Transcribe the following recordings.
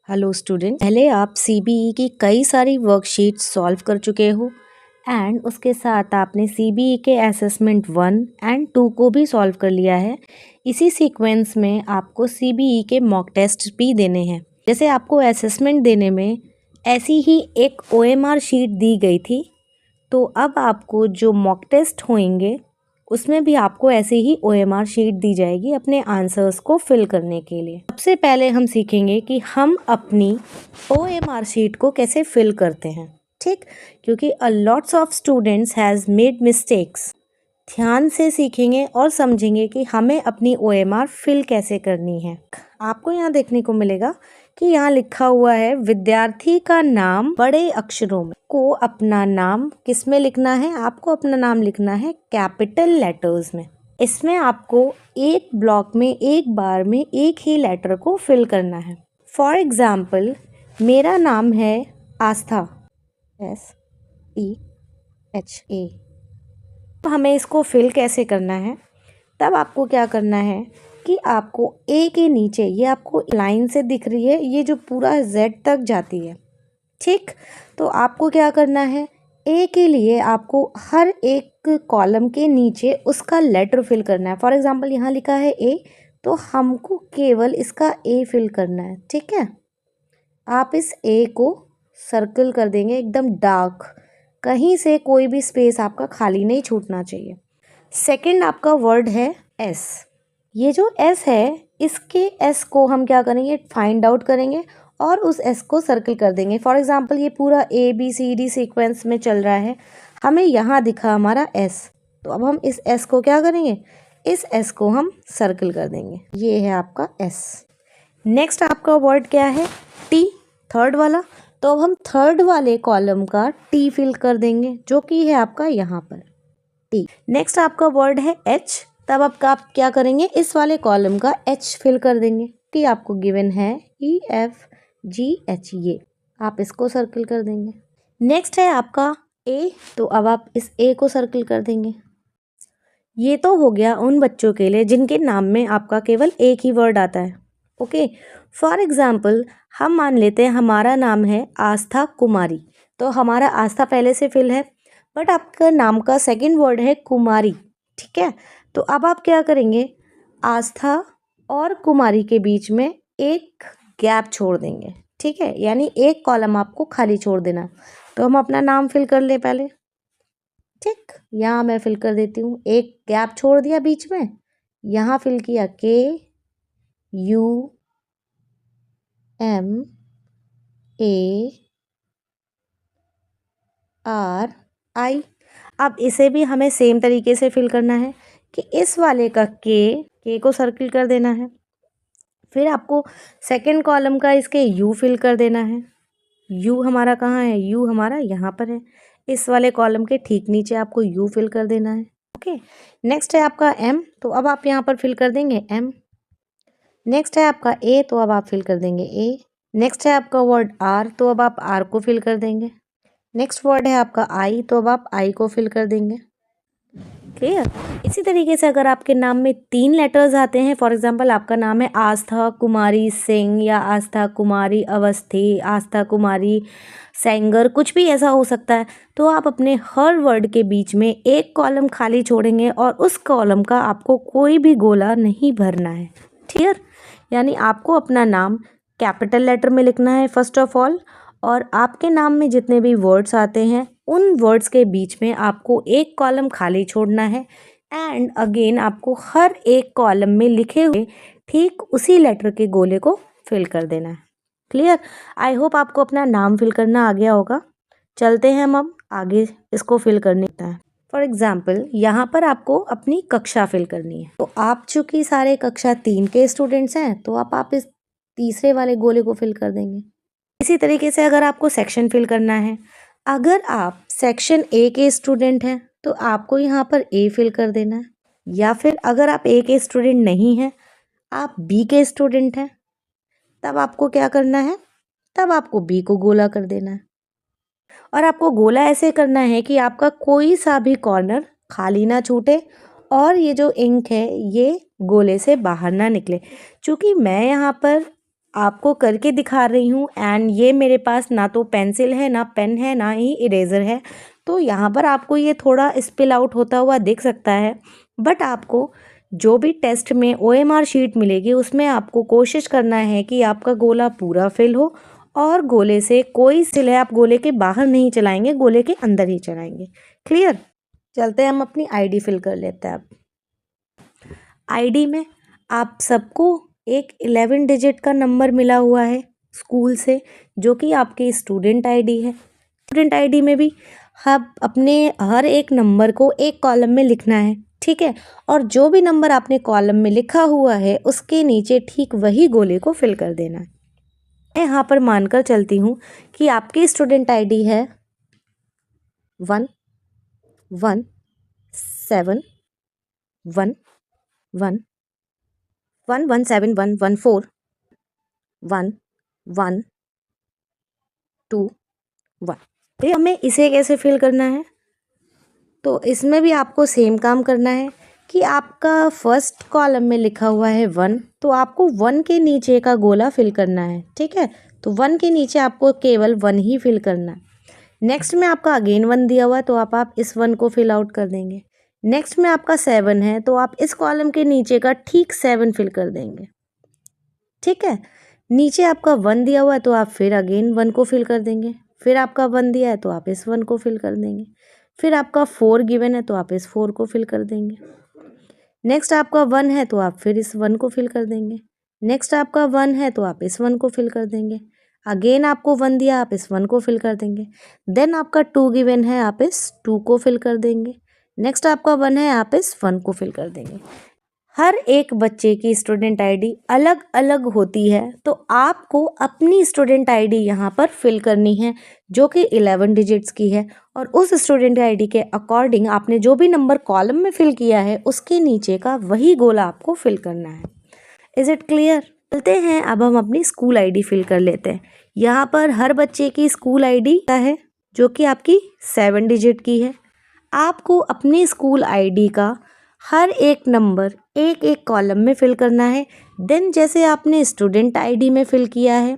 Hello student, पहले आप CBE की कई सारी वर्कशीट्स सॉल्व कर चुके हो एंड उसके साथ आपने सीबीई के असेसमेंट 1 एंड 2 को भी सॉल्व कर लिया है। इसी सीक्वेंस में आपको सीबीई के मॉक टेस्ट भी देने हैं। जैसे आपको असेसमेंट देने में ऐसी ही एक ओएमआर शीट दी गई थी, तो अब आपको जो मॉक टेस्ट होंगे उसमें भी आपको ऐसे ही ओएमआर शीट दी जाएगी अपने आंसर्स को फिल करने के लिए। सबसे पहले हम सीखेंगे कि हम अपनी ओएमआर शीट को कैसे फिल करते हैं, ठीक? क्योंकि a lots of students has made mistakes. ध्यान से सीखेंगे और समझेंगे कि हमें अपनी ओएमआर फिल कैसे करनी है। आपको यहाँ देखने को मिलेगा कि यहाँ लिखा हुआ है विद्यार्थी का नाम बड़े अक्षरों में। को अपना नाम किस में लिखना है? आपको अपना नाम लिखना है कैपिटल लेटर्स में। इसमें आपको एक ब्लॉक में एक बार में एक ही लेटर को फिल करना है। फॉर एग्जाम्पल, मेरा नाम है आस्था, SEHA। हमें इसको फिल कैसे करना है? तब आपको क्या करना है कि आपको ए के नीचे, ये आपको लाइन से दिख रही है, ये जो पूरा जेड तक जाती है, ठीक? तो आपको क्या करना है, ए के लिए आपको हर एक कॉलम के नीचे उसका लेटर फिल करना है। फॉर एग्जांपल यहाँ लिखा है ए, तो हमको केवल इसका ए फिल करना है, ठीक है? आप इस ए को सर्कल कर देंगे एकदम डार्क, कहीं से कोई भी स्पेस आपका खाली नहीं छूटना चाहिए। सेकंड आपका वर्ड है एस। ये जो एस है, इसके एस को हम क्या करेंगे, फाइंड आउट करेंगे और उस एस को सर्कल कर देंगे। फॉर एग्जांपल ये पूरा ABCD सीक्वेंस में चल रहा है, हमें यहाँ दिखा हमारा एस, तो अब हम इस एस को क्या करेंगे, इस एस को हम सर्कल कर देंगे। ये है आपका एस। नेक्स्ट आपका वर्ड क्या है, टी, थर्ड वाला। तो अब हम थर्ड वाले कॉलम का टी फिल कर देंगे, जो कि है आपका यहाँ पर टी। नेक्स्ट आपका वर्ड है एच, तब आप क्या करेंगे, इस वाले कॉलम का एच फिल कर देंगे। टी आपको गिवन है EFGH, ये आप इसको सर्कल कर देंगे। नेक्स्ट है आपका ए, तो अब आप इस ए को सर्कल कर देंगे। ये तो हो गया उन बच्चों के लिए जिनके नाम में आपका केवल एक ही वर्ड आता है, ओके? फॉर एग्जाम्पल, हम मान लेते हैं हमारा नाम है आस्था कुमारी, तो हमारा आस्था पहले से फिल है, बट आपका नाम का सेकंड वर्ड है कुमारी, ठीक है? तो अब आप क्या करेंगे, आस्था और कुमारी के बीच में एक गैप छोड़ देंगे, ठीक है? यानी एक कॉलम आपको खाली छोड़ देना। तो हम अपना नाम फिल कर ले पहले, ठीक? यहाँ मैं फिल कर देती हूँ, एक गैप छोड़ दिया बीच में, यहाँ फिल किया KUMARI। अब इसे भी हमें सेम तरीके से फिल करना है कि इस वाले का के को सर्कल कर देना है। फिर आपको सेकंड कॉलम का इसके यू फिल कर देना है। यू हमारा कहाँ है, यू हमारा यहाँ पर है, इस वाले कॉलम के ठीक नीचे आपको यू फिल कर देना है, ओके? नेक्स्ट है आपका एम, तो अब आप यहाँ पर फिल कर देंगे एम। नेक्स्ट है आपका ए, तो अब आप फिल कर देंगे ए। नेक्स्ट है आपका वर्ड आर, तो अब आप आर को फिल कर देंगे। नेक्स्ट वर्ड है आपका आई, तो अब आप आई को फिल कर देंगे। क्लियर? इसी तरीके से अगर आपके नाम में 3 लेटर्स आते हैं, फॉर एग्जांपल आपका नाम है आस्था कुमारी सिंह या आस्था कुमारी अवस्थी, आस्था कुमारी सेंगर, कुछ भी ऐसा हो सकता है, तो आप अपने हर वर्ड के बीच में एक कॉलम खाली छोड़ेंगे और उस कॉलम का आपको कोई भी गोला नहीं भरना है, क्लियर? यानी आपको अपना नाम कैपिटल लेटर में लिखना है फर्स्ट ऑफ ऑल, और आपके नाम में जितने भी वर्ड्स आते हैं उन वर्ड्स के बीच में आपको एक कॉलम खाली छोड़ना है एंड अगेन आपको हर एक कॉलम में लिखे हुए ठीक उसी लेटर के गोले को फिल कर देना है। क्लियर? आई होप आपको अपना नाम फिल करना आ गया होगा। चलते हैं हम अब आगे इसको फिल करने का है। फॉर एग्जाम्पल, यहाँ पर आपको अपनी कक्षा फिल करनी है, तो आप चूँकि सारे कक्षा 3 के स्टूडेंट्स हैं, तो आप इस तीसरे वाले गोले को फिल कर देंगे। इसी तरीके से अगर आपको सेक्शन फिल करना है, अगर आप सेक्शन ए के स्टूडेंट हैं तो आपको यहाँ पर ए फिल कर देना है, या फिर अगर आप ए के स्टूडेंट नहीं हैं, आप बी के स्टूडेंट हैं, तब आपको क्या करना है, तब आपको बी को गोला कर देना है। और आपको गोला ऐसे करना है कि आपका कोई सा भी कॉर्नर खाली ना छूटे और ये जो इंक है ये गोले से बाहर ना निकले। चूँकि मैं यहाँ पर आपको करके दिखा रही हूँ एंड ये मेरे पास ना तो पेंसिल है, ना पेन है, ना ही इरेज़र है। तो यहाँ पर आपको ये थोड़ा स्पिल आउट होता हुआ दिख सकता है, बट आपको जो भी टेस्ट में OMR शीट मिलेगी उसमें आपको कोशिश करना है कि आपका गोला पूरा फिल हो और गोले से कोई सिले आप गोले के बाहर नहीं चलाएंगे, गोले के अंदर ही चलाएंगे। क्लियर? चलते हैं हम अपनी आईडी फिल कर लेते हैं। अब आईडी में आप सबको एक 11 डिजिट का नंबर मिला हुआ है स्कूल से, जो कि आपकी स्टूडेंट आईडी है। स्टूडेंट आईडी में भी आप अपने हर एक नंबर को एक कॉलम में लिखना है, ठीक है। और जो भी नंबर आपने कॉलम में लिखा हुआ है उसके नीचे ठीक वही गोले को फिल कर देना है। मैं यहाँ पर मानकर चलती हूँ कि आपकी स्टूडेंट आईडी है 11711171141121। तो हमें इसे कैसे फिल करना है? तो इसमें भी आपको सेम काम करना है कि आपका फर्स्ट कॉलम में लिखा हुआ है 1, तो आपको 1 के नीचे का गोला फिल करना है, ठीक है। तो 1 के नीचे आपको केवल 1 ही फिल करना है। नेक्स्ट में आपका अगेन 1 दिया हुआ है, तो आप इस 1 को फिल आउट कर देंगे। नेक्स्ट में आपका 7 है, तो आप इस कॉलम के नीचे का ठीक 7 फिल कर देंगे, ठीक है। नीचे आपका 1 दिया हुआ है, तो आप फिर अगेन 1 को फिल कर देंगे। फिर आपका 1 दिया है, तो आप इस 1 को फिल कर देंगे। फिर आपका 4 गिवन है, तो आप इस 4 को फिल कर देंगे। नेक्स्ट आपका 1 है, तो आप फिर इस 1 को फिल कर देंगे। नेक्स्ट आपका 1 है, तो आप इस 1 को फिल कर देंगे। अगेन आपको 1 दिया, आप इस 1 को फिल कर देंगे। देन आपका 2 गिवन है, आप इस 2 को फिल कर देंगे। नेक्स्ट आपका 1 है, आप इस 1 को फिल कर देंगे। हर एक बच्चे की स्टूडेंट आईडी अलग अलग होती है, तो आपको अपनी स्टूडेंट आईडी यहाँ पर फिल करनी है जो कि 11 डिजिट्स की है, और उस स्टूडेंट आईडी के अकॉर्डिंग आपने जो भी नंबर कॉलम में फिल किया है उसके नीचे का वही गोला आपको फिल करना है। Is it clear? चलते हैं अब हम अपनी स्कूल आईडी फिल कर लेते हैं। यहाँ पर हर बच्चे की स्कूल आईडी का है जो कि आपकी 7 डिजिट की है। आपको अपनी स्कूल आईडी का हर एक नंबर एक एक कॉलम में फिल करना है। देन जैसे आपने स्टूडेंट आईडी में फिल किया है,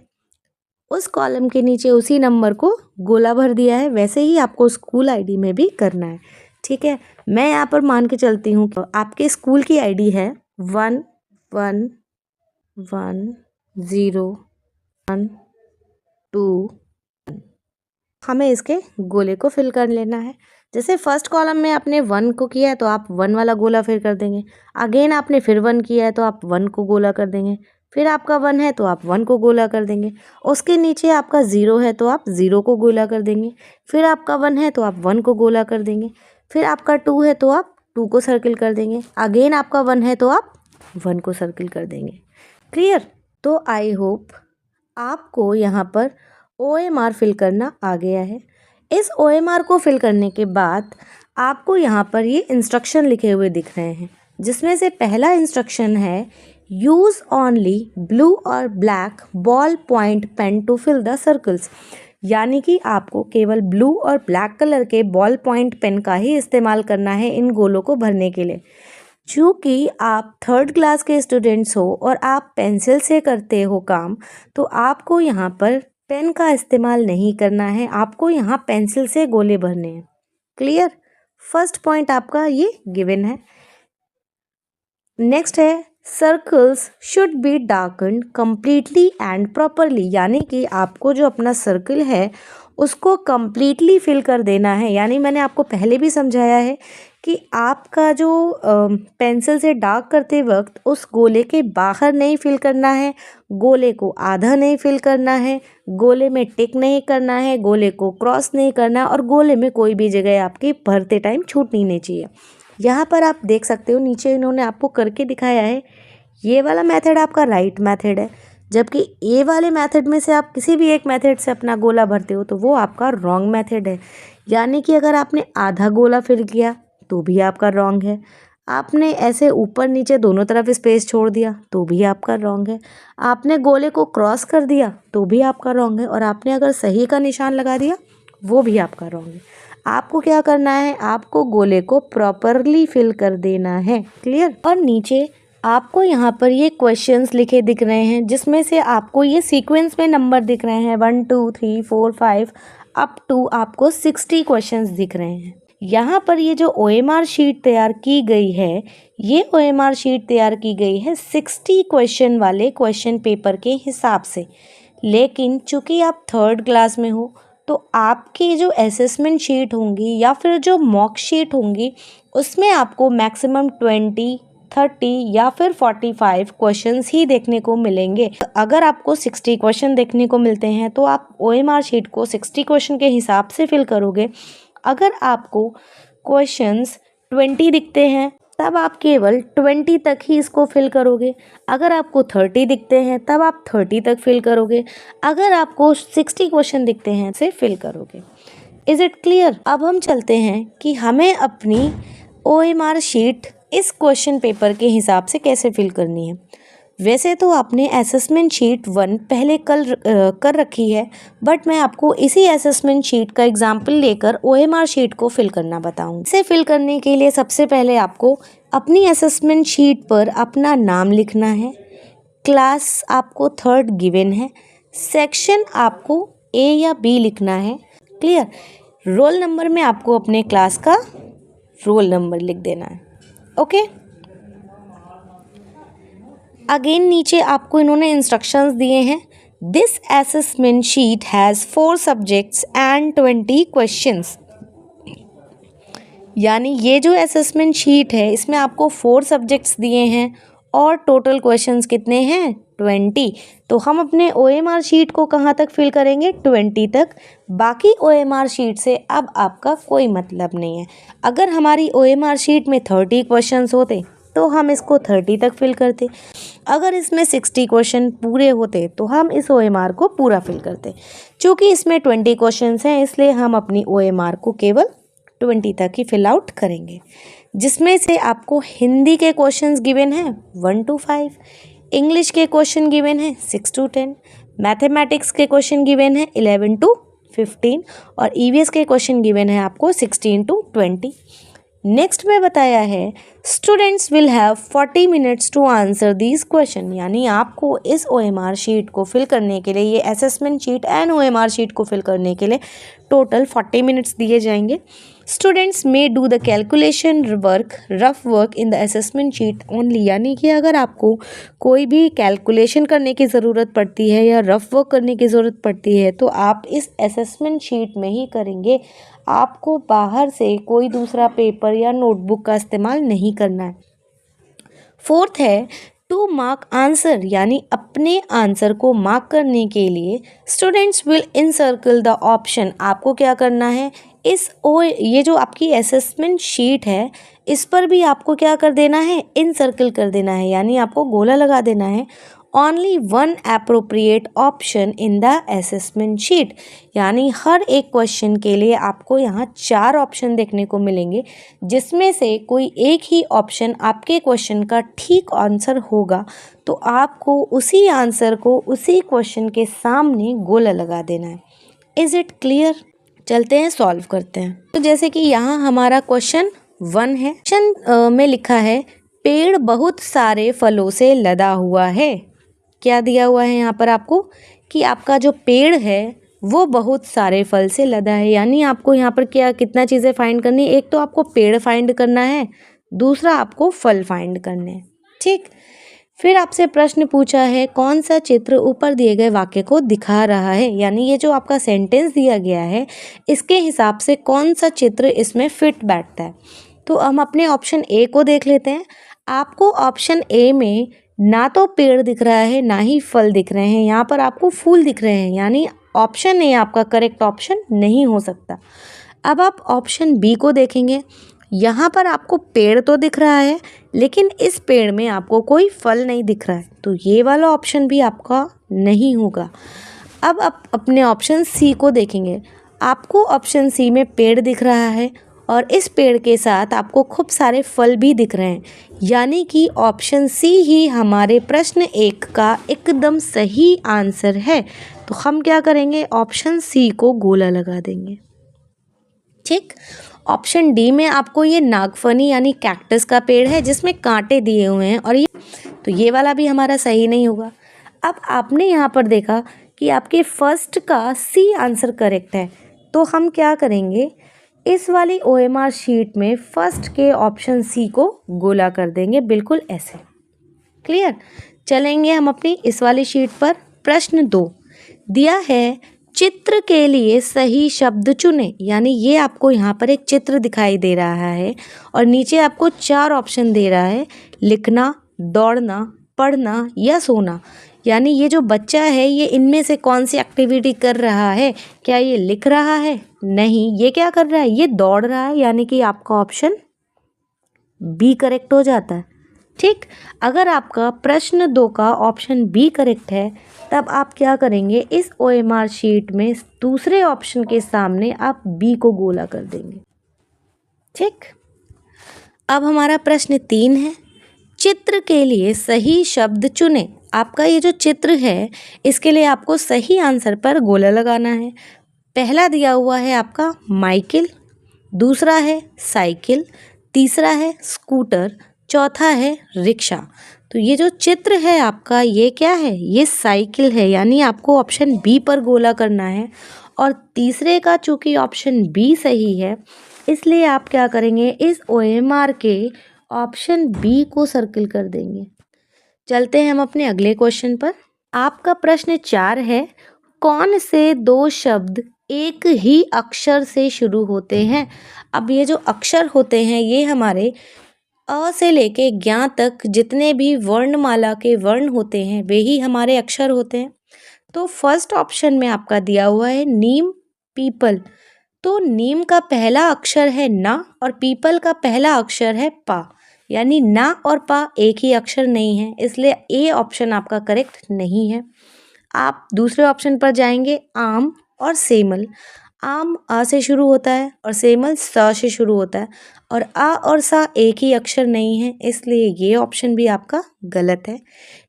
उस कॉलम के नीचे उसी नंबर को गोला भर दिया है, वैसे ही आपको स्कूल आईडी में भी करना है, ठीक है। मैं यहाँ पर मान के चलती हूँ कि आपके स्कूल की आईडी है 1 1 1 0 1 2। हमें इसके गोले को फिल कर लेना है। जैसे फर्स्ट कॉलम में आपने 1 को किया है, तो आप 1 वाला गोला फिल कर देंगे। अगेन आपने फिर 1 किया है, तो आप 1 को गोला कर देंगे। फिर आपका 1 है, तो आप 1 को गोला कर देंगे। उसके नीचे आपका 0 है, तो आप 0 को गोला कर देंगे। फिर आपका 1 है, तो आप 1 को गोला कर देंगे। फिर आपका 2 है, तो आप 2 को सर्किल कर देंगे। अगेन आपका 1 है, तो आप 1 को सर्किल कर देंगे। क्लियर? तो आई होप आपको यहाँ पर OMR फिल करना आ गया है। इस OMR को फिल करने के बाद आपको यहाँ पर ये इंस्ट्रक्शन लिखे हुए दिख रहे हैं, जिसमें से पहला इंस्ट्रक्शन है यूज़ ओनली ब्लू और black ball point pen to fill the circles. यानी कि आपको केवल ब्लू और ब्लैक कलर के बॉल पॉइंट पेन का ही इस्तेमाल करना है इन गोलों को भरने के लिए। चूँकि आप 3rd क्लास के स्टूडेंट्स हो और आप पेंसिल से करते हो काम, तो आपको यहाँ पर पेन का इस्तेमाल नहीं करना है, आपको यहाँ पेंसिल से गोले भरने हैं। क्लियर? फर्स्ट पॉइंट आपका ये गिवन है। नेक्स्ट है circles should be darkened completely and properly. यानी कि आपको जो अपना सर्कल है उसको कम्प्लीटली फिल कर देना है। यानी मैंने आपको पहले भी समझाया है कि आपका जो पेंसिल से डार्क करते वक्त उस गोले के बाहर नहीं फिल करना है, गोले को आधा नहीं फिल करना है, गोले में टिक नहीं करना है, गोले को क्रॉस नहीं करना है, और गोले में कोई भी जगह आपकी भरते टाइम छूटनी नहीं चाहिए। यहाँ पर आप देख सकते हो नीचे इन्होंने आपको करके दिखाया है। ये वाला मेथड आपका राइट मेथड है, जबकि ये वाले मेथड में से आप किसी भी एक मेथड से अपना गोला भरते हो तो वो आपका रॉन्ग मेथड है। यानी कि अगर आपने आधा गोला फिल किया तो भी आपका रॉन्ग है, आपने ऐसे ऊपर नीचे दोनों तरफ स्पेस छोड़ दिया तो भी आपका रॉन्ग है, आपने गोले को क्रॉस कर दिया तो भी आपका रॉन्ग है, और आपने अगर सही का निशान लगा दिया वो भी आपका रॉन्ग है। आपको क्या करना है, आपको गोले को प्रॉपरली फिल कर देना है। क्लियर? और नीचे आपको यहाँ पर ये क्वेश्चंस लिखे दिख रहे हैं, जिसमें से आपको ये सीक्वेंस में नंबर दिख रहे हैं 1 2 3 4 5 अप टू आपको 60 क्वेश्चंस दिख रहे हैं। यहाँ पर ये जो OMR शीट तैयार की गई है, ये OMR शीट तैयार की गई है 60 क्वेश्चन वाले क्वेश्चन पेपर के हिसाब से। लेकिन चूँकि आप 3rd क्लास में हो, तो आपकी जो असेसमेंट शीट होंगी या फिर जो मॉक शीट होंगी, उसमें आपको मैक्सिमम 20 30 या फिर 45 क्वेश्चंस ही देखने को मिलेंगे। अगर आपको 60 क्वेश्चन देखने को मिलते हैं तो आप OMR शीट को 60 क्वेश्चन के हिसाब से फिल करोगे। अगर आपको क्वेश्चंस 20 दिखते हैं तब आप केवल 20 तक ही इसको फिल करोगे। अगर आपको 30 दिखते हैं तब आप 30 तक फिल करोगे। अगर आपको 60 क्वेश्चन दिखते हैं से फिल करोगे। Is it clear? अब हम चलते हैं कि हमें अपनी OMR शीट इस क्वेश्चन पेपर के हिसाब से कैसे फिल करनी है। वैसे तो आपने असेसमेंट शीट 1 पहले कर रखी है, बट मैं आपको इसी असेसमेंट शीट का एग्जाम्पल लेकर OMR शीट को फिल करना बताऊंगी। इसे फिल करने के लिए सबसे पहले आपको अपनी असेसमेंट शीट पर अपना नाम लिखना है। क्लास आपको 3rd गिवन है। सेक्शन आपको A या B लिखना है। क्लियर? रोल नंबर में आपको अपने क्लास का रोल नंबर लिख देना है। ओके। अगेन नीचे आपको इन्होंने इंस्ट्रक्शंस दिए हैं। This assessment sheet has 4 subjects and 20 questions. यानी ये जो असेसमेंट शीट है, इसमें आपको 4 सब्जेक्ट्स दिए हैं और टोटल क्वेश्चंस कितने हैं? 20। तो हम अपने OMR शीट को कहाँ तक फिल करेंगे? 20 तक। बाकी OMR शीट से अब आपका कोई मतलब नहीं है। अगर हमारी OMR शीट में 30 क्वेश्चंस होते तो हम इसको 30 तक फिल करते। अगर इसमें 60 क्वेश्चन पूरे होते तो हम इस OMR को पूरा फिल करते। चूँकि इसमें 20 क्वेश्चंस हैं, इसलिए हम अपनी OMR को केवल 20 तक ही फिल आउट करेंगे, जिसमें से आपको हिंदी के क्वेश्चंस गिवन हैं 1 to 5, इंग्लिश के क्वेश्चन गिवन हैं 6 to 10, मैथमेटिक्स के क्वेश्चन गिवन हैं 11 to 15 और EVS के क्वेश्चन गिवन है आपको 16 to 20। नेक्स्ट में बताया है students will have 40 minutes to answer these question. यानी आपको इस OMR शीट को फिल करने के लिए, ये assessment sheet and OMR sheet को फिल करने के लिए टोटल 40 मिनट्स दिए जाएंगे। Students may do the calculation rough work in the assessment sheet only. यानी कि अगर आपको कोई भी कैलकुलेशन करने की ज़रूरत पड़ती है या रफ वर्क करने की ज़रूरत पड़ती है तो आप इस असेसमेंट शीट में ही करेंगे। आपको बाहर से कोई दूसरा पेपर या नोटबुक का इस्तेमाल नहीं करना है। 4th है टू मार्क आंसर। यानी अपने आंसर को मार्क करने के लिए students will encircle the option. आपको क्या करना है, ये जो आपकी असेसमेंट शीट है, इस पर भी आपको क्या कर देना है, इनसर्कल कर देना है। यानी आपको गोला लगा देना है। Only 1 appropriate option in the assessment sheet. यानी हर एक क्वेश्चन के लिए आपको यहाँ 4 ऑप्शन देखने को मिलेंगे, जिसमें से कोई एक ही ऑप्शन आपके क्वेश्चन का ठीक आंसर होगा तो आपको उसी आंसर को उसी क्वेश्चन के सामने गोला लगा देना है। Is it clear? चलते हैं सॉल्व करते हैं। तो जैसे कि यहाँ हमारा क्वेश्चन 1 है। क्वेश्चन में लिखा है पेड़ बहुत सारे फलों से लदा हुआ है। क्या दिया हुआ है यहाँ पर आपको कि आपका जो पेड़ है वो बहुत सारे फल से लदा है। यानी आपको यहाँ पर कितना चीज़ें फाइंड करनी है। एक तो आपको पेड़ फाइंड करना है, दूसरा आपको फल फाइंड करने हैं। ठीक। फिर आपसे प्रश्न पूछा है कौन सा चित्र ऊपर दिए गए वाक्य को दिखा रहा है। यानी ये जो आपका सेंटेंस दिया गया है, इसके हिसाब से कौन सा चित्र इसमें फिट बैठता है। तो हम अपने ऑप्शन A को देख लेते हैं। आपको ऑप्शन A में ना तो पेड़ दिख रहा है ना ही फल दिख रहे हैं, यहाँ पर आपको फूल दिख रहे हैं। यानी ऑप्शन A आपका करेक्ट ऑप्शन नहीं हो सकता। अब आप ऑप्शन B को देखेंगे। यहाँ पर आपको पेड़ तो दिख रहा है, लेकिन इस पेड़ में आपको कोई फल नहीं दिख रहा है, तो ये वाला ऑप्शन भी आपका नहीं होगा। अब आप अपने ऑप्शन C को देखेंगे। आपको ऑप्शन C में पेड़ दिख रहा है और इस पेड़ के साथ आपको खूब सारे फल भी दिख रहे हैं। यानी कि ऑप्शन C ही हमारे प्रश्न 1 का एकदम सही आंसर है। तो हम क्या करेंगे, ऑप्शन C को गोला लगा देंगे। ठीक। ऑप्शन डी में आपको ये नागफनी यानी कैक्टस का पेड़ है जिसमें कांटे दिए हुए हैं, और ये वाला भी हमारा सही नहीं होगा। अब आपने यहाँ पर देखा कि आपके फर्स्ट का सी आंसर करेक्ट है, तो हम क्या करेंगे, इस वाली OMR शीट में फर्स्ट के ऑप्शन सी को गोला कर देंगे, बिल्कुल ऐसे। क्लियर। चलेंगे हम अपनी इस वाली शीट पर। प्रश्न 2 दिया है, चित्र के लिए सही शब्द चुने। यानी ये आपको यहाँ पर एक चित्र दिखाई दे रहा है और नीचे आपको 4 ऑप्शन दे रहा है, लिखना, दौड़ना, पढ़ना या सोना। यानी ये जो बच्चा है ये इनमें से कौन सी एक्टिविटी कर रहा है? क्या ये लिख रहा है? नहीं, ये क्या कर रहा है? ये दौड़ रहा है। यानी कि आपका ऑप्शन बी करेक्ट हो जाता है। ठीक। अगर आपका प्रश्न 2 का ऑप्शन बी करेक्ट है, तब आप क्या करेंगे, इस OMR शीट में दूसरे ऑप्शन के सामने आप बी को गोला कर देंगे। ठीक। अब हमारा प्रश्न 3 है, चित्र के लिए सही शब्द चुने। आपका ये जो चित्र है इसके लिए आपको सही आंसर पर गोला लगाना है। पहला दिया हुआ है आपका माइकिल, दूसरा है साइकिल, तीसरा है स्कूटर, चौथा है रिक्शा। तो ये जो चित्र है आपका ये क्या है? ये साइकिल है। यानी आपको ऑप्शन बी पर गोला करना है, और तीसरे का चूंकि ऑप्शन बी सही है इसलिए आप क्या करेंगे, इस OMR के ऑप्शन बी को सर्किल कर देंगे। चलते हैं हम अपने अगले क्वेश्चन पर। आपका प्रश्न 4 है, कौन से 2 शब्द एक ही अक्षर से शुरू होते हैं? अब ये जो अक्षर होते हैं ये हमारे अ से लेके ज्ञ तक जितने भी वर्णमाला के वर्ण होते हैं वे ही हमारे अक्षर होते हैं। तो फर्स्ट ऑप्शन में आपका दिया हुआ है नीम, पीपल। तो नीम का पहला अक्षर है ना और पीपल का पहला अक्षर है पा। यानी ना और पा एक ही अक्षर नहीं है, इसलिए ए ऑप्शन आपका करेक्ट नहीं है। आप दूसरे ऑप्शन पर जाएंगे, आम और सेमल। आम आ से शुरू होता है और सेमल स से शुरू होता है, और आ और सा एक ही अक्षर नहीं है, इसलिए ये ऑप्शन भी आपका गलत है।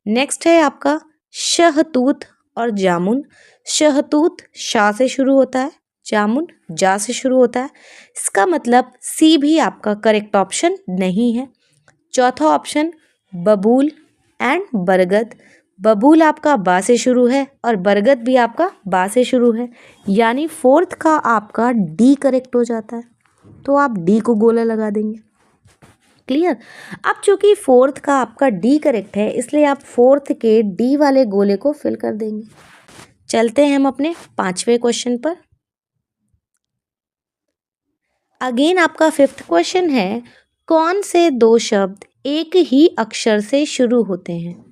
नेक्स्ट है आपका शहतूत और जामुन। शहतूत शा से शुरू होता है, जामुन जा से शुरू होता है, इसका मतलब सी भी आपका करेक्ट ऑप्शन नहीं है। चौथा ऑप्शन बबूल एंड बरगद। बबूल आपका बा से शुरू है और बरगद भी आपका बा से शुरू है, यानी फोर्थ का आपका डी करेक्ट हो जाता है, तो आप डी को गोला लगा देंगे। क्लियर। अब चूंकि फोर्थ का आपका डी करेक्ट है इसलिए आप फोर्थ के डी वाले गोले को फिल कर देंगे। चलते हैं हम अपने 5वें क्वेश्चन पर। अगेन आपका 5th क्वेश्चन है, कौन से 2 शब्द एक ही अक्षर से शुरू होते हैं?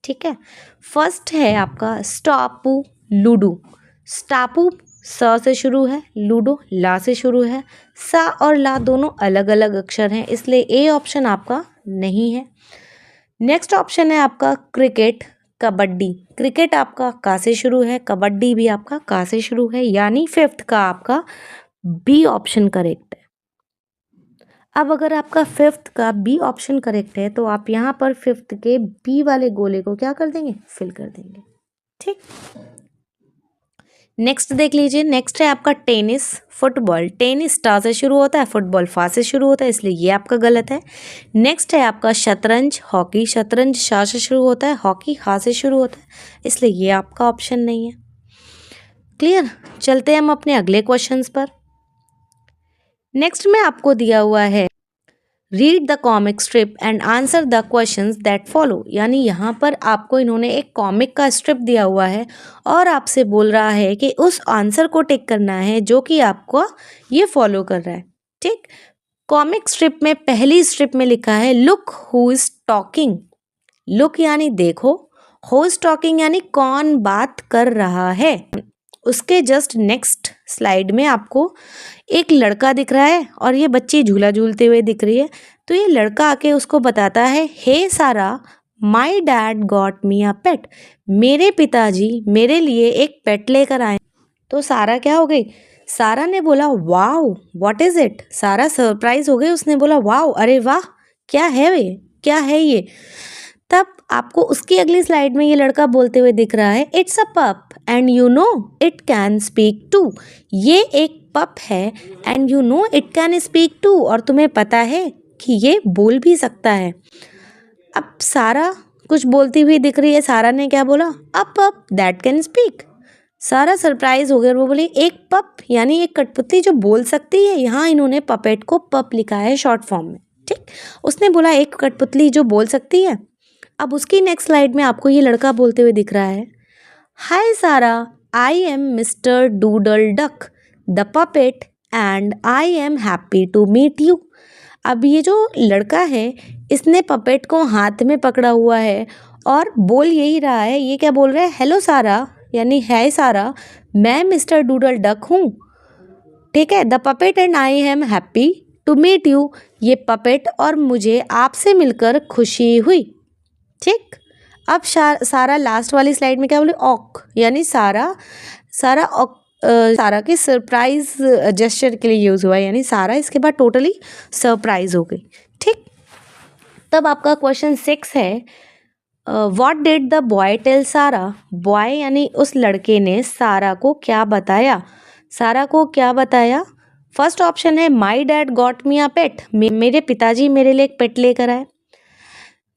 ठीक है। फर्स्ट है आपका स्टापू, लूडो। स्टापू स से शुरू है, लूडो ला से शुरू है। सा और ला दोनों अलग अलग अक्षर हैं, इसलिए ए ऑप्शन आपका नहीं है। नेक्स्ट ऑप्शन है आपका क्रिकेट, कबड्डी। क्रिकेट आपका का से शुरू है, कबड्डी भी आपका का से शुरू है, यानी 5th का आपका बी ऑप्शन करेक्ट है। अब अगर आपका 5th का बी ऑप्शन करेक्ट है तो आप यहाँ पर 5th के बी वाले गोले को क्या कर देंगे, फिल कर देंगे। ठीक। नेक्स्ट देख लीजिए। नेक्स्ट है आपका टेनिस, फुटबॉल। टेनिस टा से शुरू होता है, फुटबॉल फा से शुरू होता है, इसलिए ये आपका गलत है। नेक्स्ट है आपका शतरंज, हॉकी। शतरंज शा से शुरू होता है, हॉकी हा से शुरू होता है, इसलिए ये आपका ऑप्शन नहीं है। क्लियर। चलते हैं हम अपने अगले क्वेश्चंस पर। नेक्स्ट में आपको दिया हुआ है read the comic strip and answer the questions that follow. यानी यहाँ पर आपको इन्होंने एक कॉमिक का स्ट्रिप दिया हुआ है और आपसे बोल रहा है कि उस आंसर को टिक करना है जो कि आपको ये फॉलो कर रहा है। ठीक। कॉमिक स्ट्रिप में पहली स्ट्रिप में लिखा है look who is talking. Look यानी देखो, हु इज टॉकिंग यानी कौन बात कर रहा है। उसके जस्ट नेक्स्ट स्लाइड में आपको एक लड़का दिख रहा है और ये बच्ची झूला झूलते हुए दिख रही है। तो ये लड़का आके उसको बताता है, हे सारा, माई डैड गॉट मी अ पेट। मेरे पिताजी मेरे लिए एक पेट लेकर आए। तो सारा क्या हो गई, सारा ने बोला वाओ व्हाट इज इट। सारा सरप्राइज हो गई, उसने बोला वाओ, अरे वाह, क्या है वे, क्या है ये। तब आपको उसकी अगली स्लाइड में ये लड़का बोलते हुए दिख रहा है, it's a pup and you know it can speak too. ये एक पप है and you know it can speak too, और तुम्हें पता है कि ये बोल भी सकता है। अब सारा कुछ बोलती हुई दिख रही है। सारा ने क्या बोला? अ पप दैट कैन स्पीक। सारा सरप्राइज हो गया और वो बोली एक पप यानी एक कठपुतली जो बोल सकती है। यहाँ इन्होंने पपेट को पप लिखा है शॉर्ट फॉर्म में, ठीक। उसने बोला एक कठपुतली जो बोल सकती है। अब उसकी नेक्स्ट स्लाइड में आपको ये लड़का बोलते हुए दिख रहा है, hi Sara, I am mister doodle duck the puppet and I am happy to meet you. अब ये जो लड़का है इसने पपेट को हाथ में पकड़ा हुआ है और बोल यही रहा है। ये क्या बोल रहा है? हेलो सारा, यानी है सारा, मैं मिस्टर डूडल डक हूँ, ठीक है। The puppet and I am happy to meet you. ये पपेट और मुझे आपसे मिलकर खुशी हुई, ठीक। अब सारा लास्ट वाली स्लाइड में क्या बोले? ऑक, यानी सारा के सरप्राइज जेस्चर के लिए यूज़ हुआ है, यानी सारा इसके बाद टोटली सरप्राइज हो गई, ठीक। तब आपका क्वेश्चन 6 है, what did the boy tell Sara? Boy यानी उस लड़के ने सारा को क्या बताया? सारा को क्या बताया? फर्स्ट ऑप्शन है माई डैड गॉट मी अ पेट, मेरे पिताजी मेरे लिए एक पेट लेकर आए।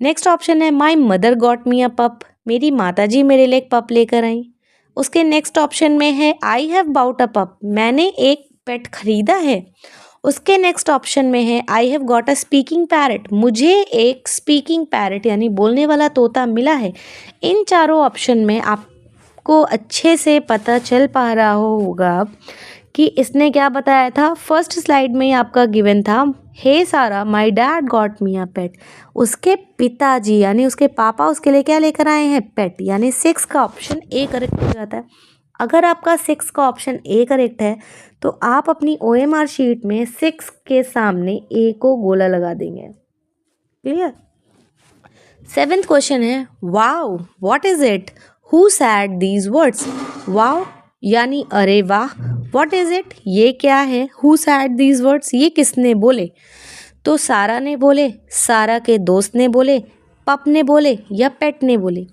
नेक्स्ट ऑप्शन है माई मदर गॉट मी अ पप, मेरी माताजी मेरे लिए एक पप लेकर आई। उसके नेक्स्ट ऑप्शन में है आई हैव बाउट अ पप, मैंने एक पेट खरीदा है। उसके नेक्स्ट ऑप्शन में है I have got a speaking parrot, मुझे एक स्पीकिंग पैरट यानी बोलने वाला तोता मिला है। इन चारों ऑप्शन में आपको अच्छे से पता चल पा रहा होगा कि इसने क्या बताया था। फर्स्ट स्लाइड में आपका गिवन था, हे सारा माय डैड गॉट मी अ पेट। उसके पिताजी यानी उसके पापा उसके लिए क्या लेकर आए हैं? पेट, यानी 6 का ऑप्शन ए करेक्ट हो जाता है। अगर आपका 6 का ऑप्शन ए करेक्ट है तो आप अपनी OMR शीट में 6 के सामने ए को गोला लगा देंगे। क्लियर? 7th क्वेश्चन है, wow what is it, who said these words? Wow यानी अरे वाह, व्हाट इज इट ये क्या है, हु सैड दीज वर्ड्स ये किसने बोले? तो सारा ने बोले, सारा के दोस्त ने बोले, पप ने बोले या पेट ने बोले?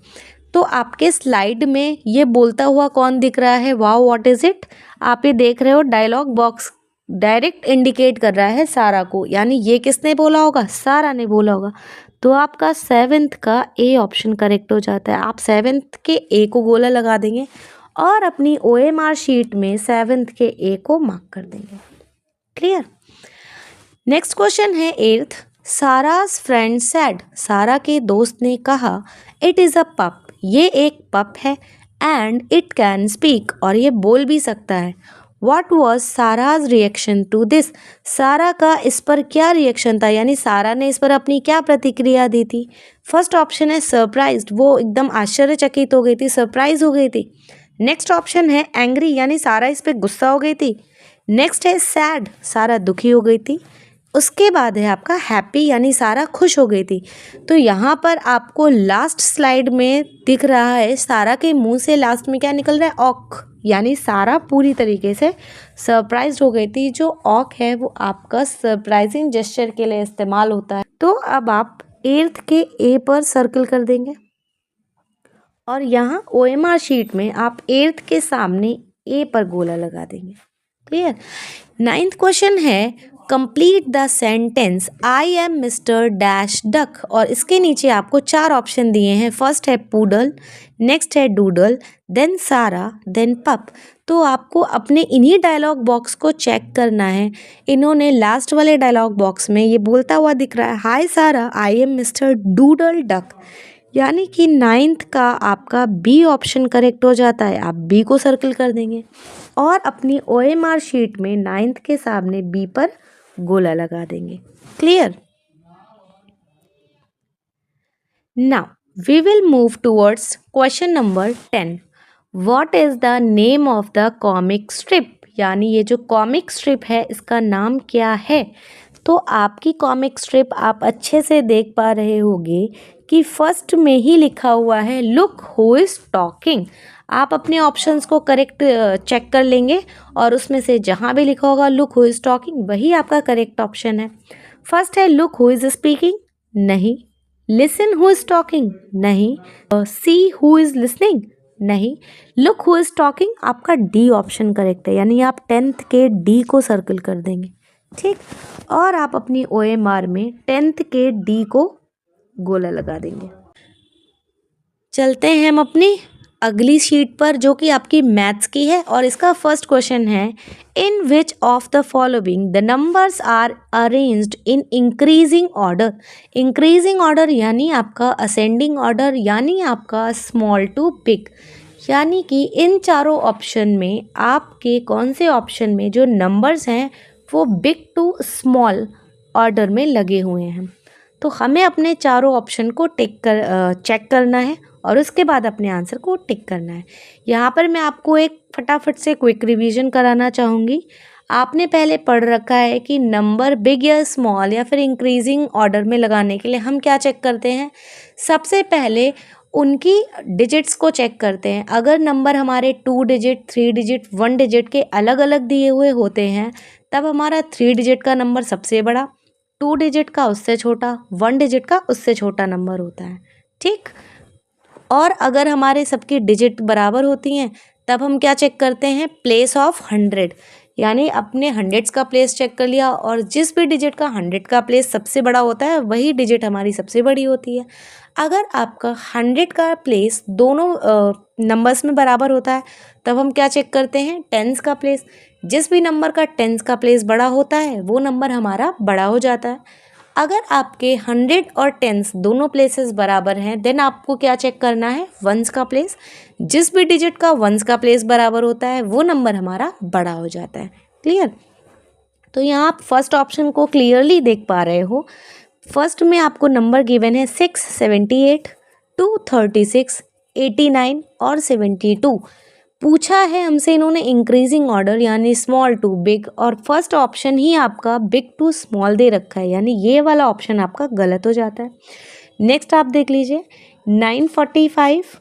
तो आपके स्लाइड में ये बोलता हुआ कौन दिख रहा है? वाओ व्हाट इज इट, आप ये देख रहे हो डायलॉग बॉक्स डायरेक्ट इंडिकेट कर रहा है सारा को, यानी ये किसने बोला होगा? सारा ने बोला होगा। तो आपका 7th का ए ऑप्शन करेक्ट हो जाता है। आप 7th के ए को गोला लगा देंगे और अपनी OMR शीट में 7th के ए को मार्क कर देंगे। क्लियर? नेक्स्ट क्वेश्चन है 8th, सारा's फ्रेंड सेड, सारा के दोस्त ने कहा, इट इज़ अ पप, ये एक पप है, एंड इट कैन स्पीक, और ये बोल भी सकता है। What was Sara's reaction to this, Sara का इस पर क्या रिएक्शन था, यानी सारा ने इस पर अपनी क्या प्रतिक्रिया दी थी? फर्स्ट ऑप्शन है सरप्राइज्ड, वो एकदम आश्चर्यचकित हो गई थी, सरप्राइज हो गई थी। नेक्स्ट ऑप्शन है एंग्री, यानी सारा इस पर गुस्सा हो गई थी। नेक्स्ट है सैड, सारा दुखी हो गई थी। उसके बाद है आपका हैप्पी, यानी सारा खुश हो गई थी। तो यहाँ पर आपको लास्ट स्लाइड में दिख रहा है सारा के मुंह से लास्ट में क्या निकल रहा है? ऑक, यानी सारा पूरी तरीके से सरप्राइज हो गई थी। जो ऑक है वो आपका सरप्राइजिंग जेस्चर के लिए इस्तेमाल होता है। तो अब आप 8th के ए पर सर्कल कर देंगे और यहाँ OMR शीट में आप 8th के सामने ए पर गोला लगा देंगे। क्लियर? 9th क्वेश्चन है, complete the sentence I am mister dash duck, और इसके नीचे आपको 4 ऑप्शन दिए हैं। फर्स्ट है पूडल, नेक्स्ट है डूडल, देन सारा, देन पप। तो आपको अपने इन्हीं डायलॉग बॉक्स को चेक करना है। इन्होंने लास्ट वाले डायलॉग बॉक्स में ये बोलता हुआ दिख रहा है, hi Sara I am mister doodle duck, यानी कि 9th का आपका बी ऑप्शन करेक्ट हो जाता है। आप बी को सर्कल कर देंगे और अपनी OMR शीट में 9th के सामने बी पर गोला लगा देंगे। Clear? Now we will move towards question number 10, what is the name of the comic strip, यानी ये जो कॉमिक स्ट्रिप है इसका नाम क्या है? तो आपकी कॉमिक स्ट्रिप आप अच्छे से देख पा रहे होंगे कि फर्स्ट में ही लिखा हुआ है लुक हु इज टॉकिंग। आप अपने ऑप्शंस को करेक्ट चेक कर लेंगे और उसमें से जहाँ भी लिखा होगा लुक हु इज टॉकिंग वही आपका करेक्ट ऑप्शन है। फर्स्ट है लुक हु इज स्पीकिंग, नहीं। लिसन हु इज टॉकिंग, नहीं। सी हु इज लिसनिंग, नहीं, लुक हु इज टॉकिंग आपका डी ऑप्शन करेक्ट है, यानी आप 10th के डी को सर्कल कर देंगे। ठीक, और आप अपनी OMR में 10th के डी को गोला लगा देंगे। चलते हैं हम अपनी अगली शीट पर जो कि आपकी मैथ्स की है, और इसका फर्स्ट क्वेश्चन है, in which of the following the numbers are arranged in increasing order. Increasing order यानी आपका असेंडिंग ऑर्डर, यानी आपका स्मॉल टू बिग, यानी कि इन चारों ऑप्शन में आपके कौन से ऑप्शन में जो नंबर्स हैं वो बिग टू स्मॉल ऑर्डर में लगे हुए हैं। तो हमें अपने चारों ऑप्शन को चेक करना है और उसके बाद अपने आंसर को टिक करना है। यहाँ पर मैं आपको एक फटाफट से क्विक रिवीजन कराना चाहूँगी। आपने पहले पढ़ रखा है कि नंबर बिग या स्मॉल या फिर इंक्रीजिंग ऑर्डर में लगाने के लिए हम क्या चेक करते हैं, सबसे पहले उनकी डिजिट्स को चेक करते हैं। अगर नंबर हमारे 2 डिजिट, 3 डिजिट, 1 डिजिट के अलग अलग दिए हुए होते हैं तब हमारा 3 डिजिट का नंबर सबसे बड़ा, 2 डिजिट का उससे छोटा, 1 डिजिट का उससे छोटा नंबर होता है। ठीक, और अगर हमारे सबकी डिजिट बराबर होती हैं तब हम क्या चेक करते हैं, प्लेस ऑफ 100, यानी अपने हंड्रेड्स का प्लेस चेक कर लिया और जिस भी डिजिट का 100 का प्लेस सबसे बड़ा होता है वही डिजिट हमारी सबसे बड़ी होती है। अगर आपका 100 का प्लेस दोनों नंबर्स में बराबर होता है तब हम क्या चेक करते हैं, टेंस का प्लेस। जिस भी नंबर का टेंस का प्लेस बड़ा होता है वो नंबर हमारा बड़ा हो जाता है। अगर आपके 100 और टेंस दोनों प्लेसेस बराबर हैं देन आपको क्या चेक करना है, वंस का प्लेस। जिस भी डिजिट का वंस का प्लेस बराबर होता है वो नंबर हमारा बड़ा हो जाता है। क्लियर? तो यहाँ आप फर्स्ट ऑप्शन को क्लियरली देख पा रहे हो। फर्स्ट में आपको नंबर गिवन है 6, 78, 236, 89 और 72। पूछा है हमसे इन्होंने इंक्रीजिंग ऑर्डर यानी स्मॉल टू बिग, और फर्स्ट ऑप्शन ही आपका बिग टू स्मॉल दे रखा है, यानी ये वाला ऑप्शन आपका गलत हो जाता है। नेक्स्ट आप देख लीजिए 945,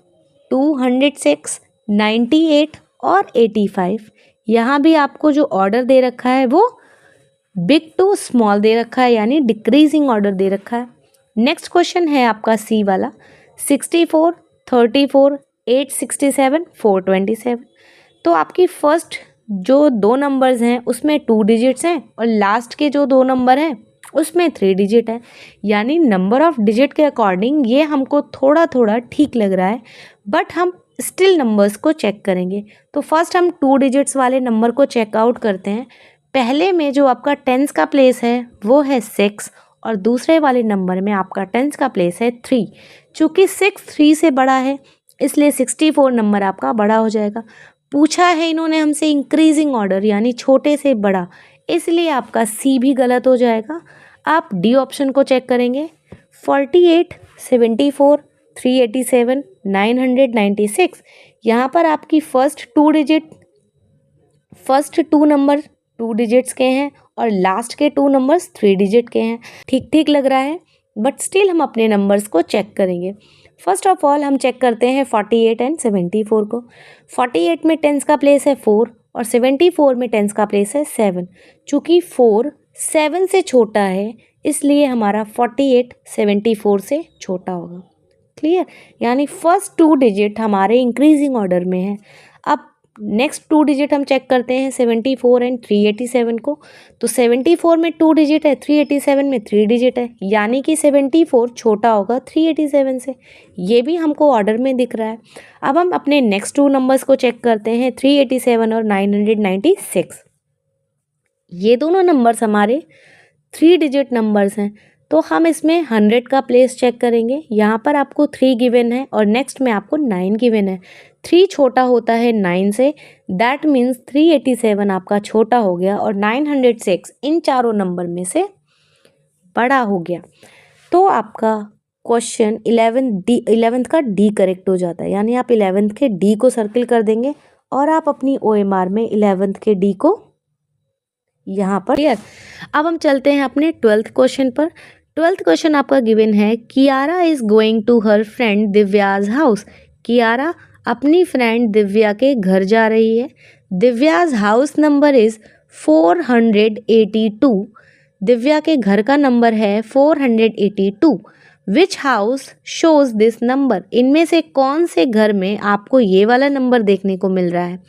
206, 98 और 85। यहाँ भी आपको जो ऑर्डर दे रखा है वो बिग टू स्मॉल दे रखा है, यानी डिक्रीजिंग ऑर्डर दे रखा है। नेक्स्ट क्वेश्चन है आपका सी वाला, 64, 34, 867, 427। तो आपकी फर्स्ट जो दो नंबर्स हैं उसमें 2 डिजिट्स हैं और लास्ट के जो 2 नंबर हैं उसमें 3 डिजिट है, यानी नंबर ऑफ डिजिट के अकॉर्डिंग ये हमको थोड़ा थोड़ा ठीक लग रहा है, बट हम स्टिल नंबर्स को चेक करेंगे। तो फर्स्ट हम 2 डिजिट्स वाले नंबर को चेकआउट करते हैं। पहले में जो आपका टेंस का प्लेस है वो है 6 और दूसरे वाले नंबर में आपका टेंस का प्लेस है 3। चूँकि 6 3 से बड़ा है इसलिए 64 नंबर आपका बड़ा हो जाएगा। पूछा है इन्होंने हमसे इंक्रीजिंग ऑर्डर यानी छोटे से बड़ा, इसलिए आपका सी भी गलत हो जाएगा। आप डी ऑप्शन को चेक करेंगे, 48, 74, 387, 996। यहाँ पर आपकी फर्स्ट टू नंबर 2 डिजिट्स के हैं और लास्ट के 2 नंबर्स 3 डिजिट के हैं। ठीक ठीक लग रहा है, बट स्टिल हम अपने नंबर्स को चेक करेंगे। फर्स्ट ऑफ ऑल हम चेक करते हैं 48 एंड 74 को। 48 में टेंस का प्लेस है 4 और 74 में टेंस का प्लेस है 7। चूँकि 4 7 से छोटा है इसलिए हमारा 48 74 से छोटा होगा। क्लियर? यानी फर्स्ट 2 डिजिट हमारे इंक्रीजिंग ऑर्डर में है। अब नेक्स्ट 2 डिजिट हम चेक करते हैं 74 एंड 387 को। तो 74 में 2 डिजिट है, 387 में 3 डिजिट है, यानी कि 74 छोटा होगा 387 से। ये भी हमको ऑर्डर में दिख रहा है। अब हम अपने नेक्स्ट 2 नंबर्स को चेक करते हैं 387 और 996। ये दोनों नंबर्स हमारे 3 डिजिट नंबर्स हैं, तो हम इसमें 100 का प्लेस चेक करेंगे। यहाँ पर आपको 3 गिवन है और नेक्स्ट में आपको 9 गिवन है। 3 छोटा होता है 9 से, दैट मीन्स 387 आपका छोटा हो गया और 906 इन चारों नंबर में से बड़ा हो गया। तो आपका क्वेश्चन 11th का डी करेक्ट हो जाता है, यानी आप 11th के डी को सर्किल कर देंगे और आप अपनी OMR में 11th के डी को यहाँ पर। क्लियर? अब हम चलते हैं अपने 12th क्वेश्चन पर। 12th क्वेश्चन आपका गिवन है, Kiara is going to her friend Divya's house. Kiara अपनी फ्रेंड दिव्या के घर जा रही है। Divya's house number is 482। दिव्या के घर का नंबर है 482। Which house shows this number, इनमें से कौन से घर में आपको ये वाला नंबर देखने को मिल रहा है।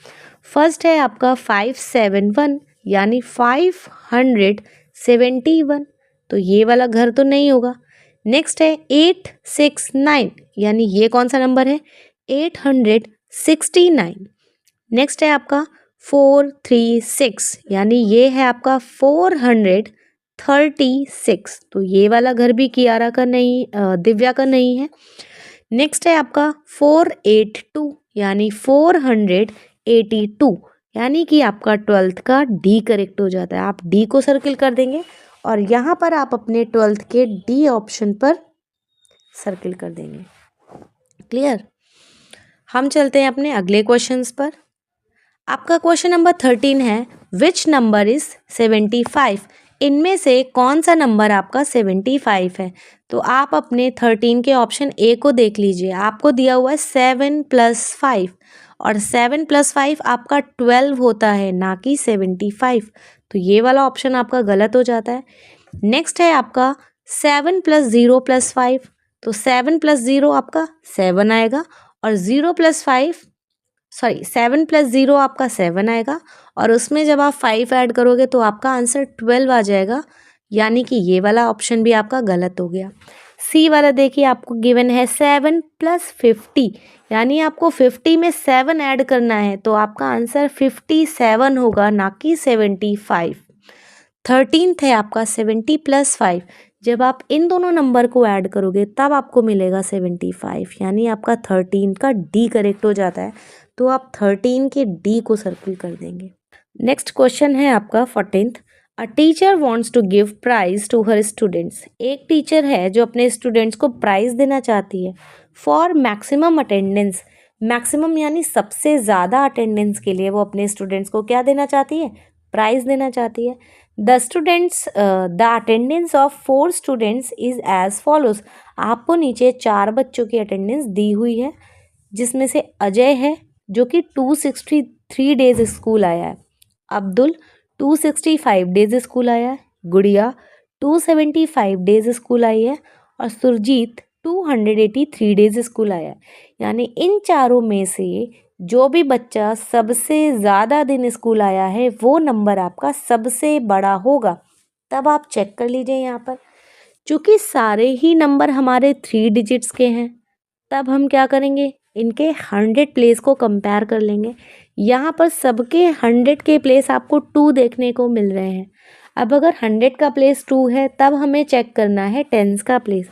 फर्स्ट है आपका 571 यानी 571, तो ये वाला घर तो नहीं होगा। नेक्स्ट है 869 यानी ये कौन सा नंबर है, 869। नेक्स्ट है आपका 436 यानी ये है आपका 436, तो ये वाला घर भी कियारा का नहीं, दिव्या का नहीं है। नेक्स्ट है आपका 482 यानी 482, यानी कि आपका 12th का डी करेक्ट हो जाता है। आप डी को सर्किल कर देंगे और यहाँ पर आप अपने 12th के डी ऑप्शन पर सर्किल कर देंगे। क्लियर। हम चलते हैं अपने अगले क्वेश्चंस पर। आपका क्वेश्चन नंबर 13 है, विच नंबर इज 75, इनमें से कौन सा नंबर आपका 75 है। तो आप अपने 13 के ऑप्शन ए को देख लीजिए, आपको दिया हुआ है 7 + 5 और 7 + 5 आपका 12 होता है, ना कि 75, तो ये वाला ऑप्शन आपका गलत हो जाता है। नेक्स्ट है आपका 7 + 0 + 5, तो 7 + 0 आपका 7 आएगा और 0 + 5 7 + 0 आपका 7 आएगा और उसमें जब आप 5 ऐड करोगे तो आपका आंसर 12 आ जाएगा, यानी कि ये वाला ऑप्शन भी आपका गलत हो गया। सी वाला देखिए, आपको गिवन है 7 + 50 यानी आपको 50 में 7 ऐड करना है, तो आपका आंसर 57 होगा, ना कि 75। 13th है आपका 70 + 5, जब आप इन दोनों नंबर को ऐड करोगे तब आपको मिलेगा 75, यानी आपका 13 का डी करेक्ट हो जाता है, तो आप 13 के डी को सर्किल कर देंगे। नेक्स्ट क्वेश्चन है आपका 14th, a teacher wants to give prize to her students, एक टीचर है जो अपने स्टूडेंट्स को प्राइज देना चाहती है फॉर मैक्सिमम अटेंडेंस, मैक्सिमम यानी सबसे ज़्यादा अटेंडेंस के लिए वो अपने स्टूडेंट्स को क्या देना चाहती है, प्राइज देना चाहती है। The attendance of 4 students is as follows, आपको नीचे 4 बच्चों की अटेंडेंस दी हुई है, जिसमें से अजय है जो कि 263 डेज स्कूल आया है, अब्दुल 265 डेज स्कूल आया है, गुड़िया 275 डेज स्कूल आई है और सुरजीत 283 डेज स्कूल आया है। यानी इन चारों में से जो भी बच्चा सबसे ज़्यादा दिन स्कूल आया है वो नंबर आपका सबसे बड़ा होगा। तब आप चेक कर लीजिए यहाँ पर, चूँकि सारे ही नंबर हमारे 3 डिजिट्स के हैं, तब हम क्या करेंगे, इनके 100 प्लेस को कंपेयर कर लेंगे। यहाँ पर सबके 100 के प्लेस आपको 2 देखने को मिल रहे हैं। अब अगर 100 का प्लेस 2 है तब हमें चेक करना है 10s का प्लेस।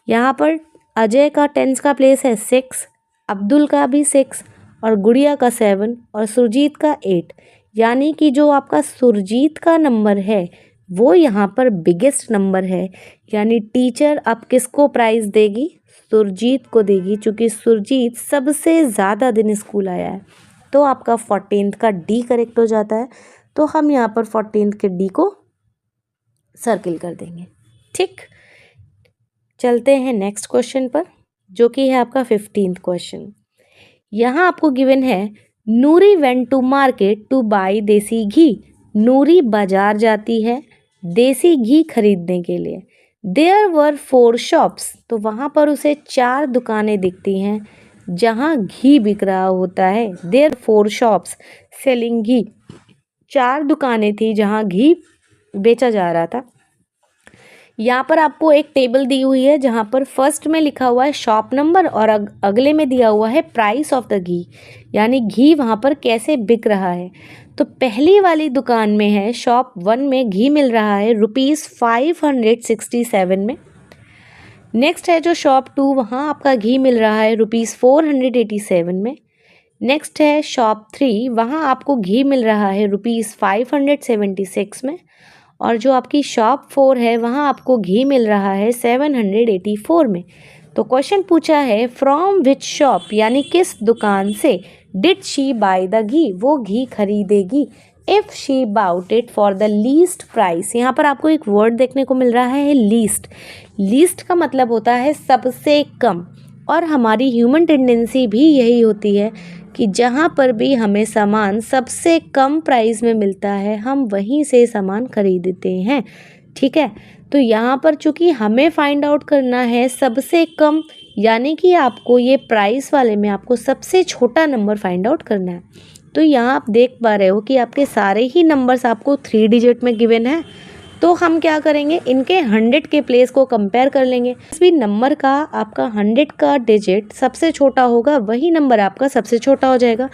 यहाँ पर अजय का 10s का प्लेस है 6, अब्दुल का भी 6 और गुड़िया का 7 और सुरजीत का 8, यानी कि जो आपका सुरजीत का नंबर है वो यहाँ पर बिगेस्ट नंबर है, यानी टीचर अब किसको प्राइज़ देगी, सुरजीत को देगी, चूँकि सुरजीत सबसे ज़्यादा दिन स्कूल आया है। तो आपका 14th का डी करेक्ट हो जाता है, तो हम यहाँ पर 14th के डी को सर्किल कर देंगे। ठीक, चलते हैं नेक्स्ट क्वेश्चन पर, जो कि है आपका 15th क्वेश्चन। यहाँ आपको गिवन है, Noori went to market to buy desi ghee, नूरी बाजार जाती है देसी घी खरीदने के लिए। देयर वर 4 शॉप्स, तो वहाँ पर उसे 4 दुकानें दिखती हैं जहाँ घी बिक रहा होता है। देयर 4 शॉप्स सेलिंग घी, 4 दुकानें थी जहाँ घी बेचा जा रहा था। यहाँ पर आपको एक टेबल दी हुई है जहाँ पर फर्स्ट में लिखा हुआ है शॉप नंबर और अगले में दिया हुआ है प्राइस ऑफ द घी, यानी घी वहाँ पर कैसे बिक रहा है। तो पहली वाली दुकान में है, शॉप 1 में घी मिल रहा है ₹567 में। नेक्स्ट है जो शॉप 2, वहाँ आपका घी मिल रहा है ₹487 में। नेक्स्ट है शॉप 3, वहाँ आपको घी मिल रहा है ₹576 में। और जो आपकी शॉप 4 है वहाँ आपको घी मिल रहा है 784 में। तो क्वेश्चन पूछा है, फ्रॉम विच शॉप, यानी किस दुकान से did she buy the ghee, वो घी खरीदेगी, if she bought it for the least price. यहाँ पर आपको एक वर्ड देखने को मिल रहा है लीस्ट। लीस्ट का मतलब होता है सबसे कम, और हमारी ह्यूमन टेंडेंसी भी यही होती है कि जहाँ पर भी हमें सामान सबसे कम प्राइस में मिलता है हम वहीं से सामान खरीदते हैं। ठीक है। तो यहाँ पर चूंकि हमें फाइंड आउट करना है सबसे कम, यानी कि आपको ये प्राइस वाले में आपको सबसे छोटा नंबर फाइंड आउट करना है। तो यहाँ आप देख पा रहे हो कि आपके सारे ही नंबर्स आपको 3 डिजिट में गिवन है। तो हम क्या करेंगे, इनके 100 के प्लेस को कंपेयर कर लेंगे। जिस भी नंबर का आपका 100 का डिजिट सबसे छोटा होगा वही नंबर आपका सबसे छोटा हो जाएगा।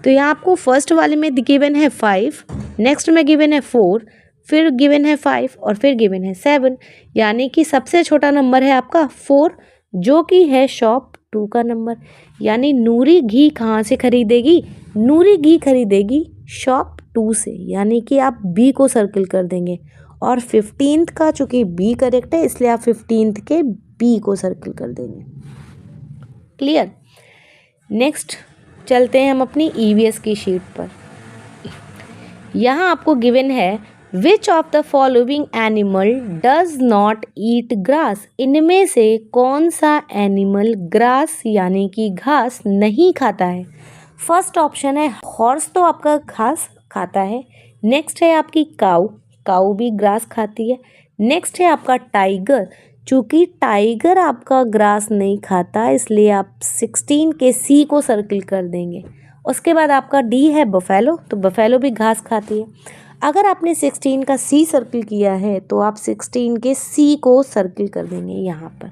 तो यहाँ आपको फर्स्ट वाले में गिवन है 5, नेक्स्ट में गिवन है 4, फिर गिवन है 5 और फिर गिवन है 7, यानी कि सबसे छोटा नंबर है आपका 4, जो कि है शॉप 2 का नंबर। यानी नूरी घी कहाँ से खरीदेगी, नूरी घी खरीदेगी शॉप 2 से, यानी कि आप बी को सर्किल कर देंगे। और 15th का चूंकि बी करेक्ट है इसलिए आप 15th के बी को सर्किल कर देंगे। क्लियर। नेक्स्ट चलते हैं हम अपनी ईवीएस की शीट पर। यहाँ आपको गिवन है विच of the following animal does not eat grass, इनमें से कौन सा एनिमल ग्रास यानी कि घास नहीं खाता है। फर्स्ट ऑप्शन है हॉर्स, तो आपका घास खाता है। नेक्स्ट है आपकी काऊ, काऊ भी ग्रास खाती है। नेक्स्ट है आपका टाइगर, चूंकि टाइगर आपका ग्रास नहीं खाता इसलिए आप 16 के सी को सर्किल कर देंगे। उसके बाद आपका डी है बफेलो, तो बफेलो भी घास खाती है। अगर आपने 16 का सी सर्किल किया है तो आप 16 के सी को सर्किल कर देंगे, यहाँ पर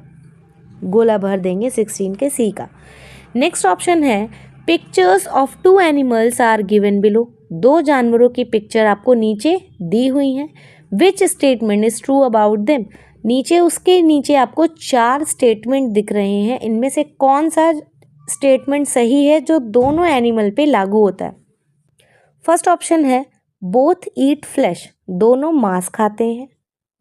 गोला भर देंगे 16 के सी का। नेक्स्ट ऑप्शन है pictures of 2 animals are given below, 2 जानवरों की पिक्चर आपको नीचे दी हुई हैं। Which statement is true about them, नीचे उसके नीचे आपको 4 स्टेटमेंट दिख रहे हैं, इनमें से कौन सा स्टेटमेंट सही है जो दोनों एनिमल पे लागू होता है। फर्स्ट ऑप्शन है बोथ ईट फ्लैश, दोनों मांस खाते हैं।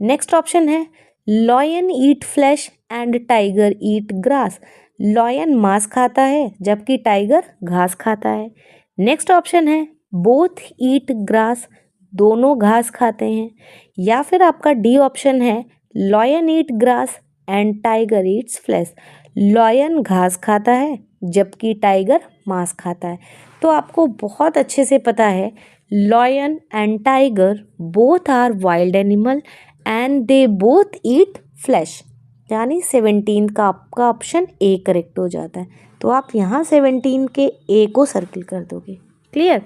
नेक्स्ट ऑप्शन है lion eat flash and tiger eat grass, lion मांस खाता है जबकि टाइगर घास खाता है। नेक्स्ट ऑप्शन है बोथ ईट ग्रास, दोनों घास खाते हैं। या फिर आपका डी ऑप्शन है lion eat grass and tiger Yeats flash, lion घास खाता है जबकि टाइगर मांस खाता है। तो आपको बहुत अच्छे से पता है lion and tiger both are wild animal and they both eat flesh, यानी 17 का आपका ऑप्शन ए करेक्ट हो जाता है। तो आप यहाँ 17 के ए को सर्किल कर दोगे। Clear.